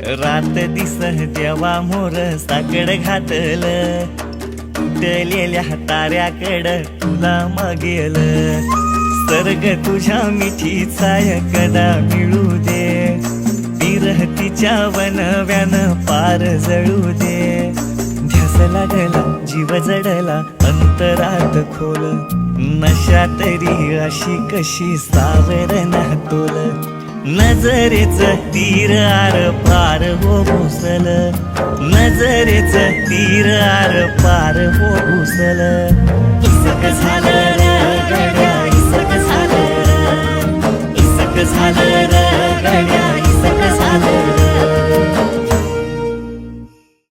रात दिस देवा मोर साकड घातलं, तुटलेल्या ताऱ्याकड तुला मागेल. सर्ग तुझ्या मिठीचा कदा मिळू दे, विरहतीच्या वनव्यान पार जळू दे. ध्यास लागला जीव जडला अंतरात खोल, नशा तरी अशी कशी सावरणा तोल. नजरेच तीर आर पार हो घुसल, नजरेच तीर आर पार हो घुसल. इसक झालं र गड्या, इसक झालं र, इसक झालं र गड्या, इसक झालं र.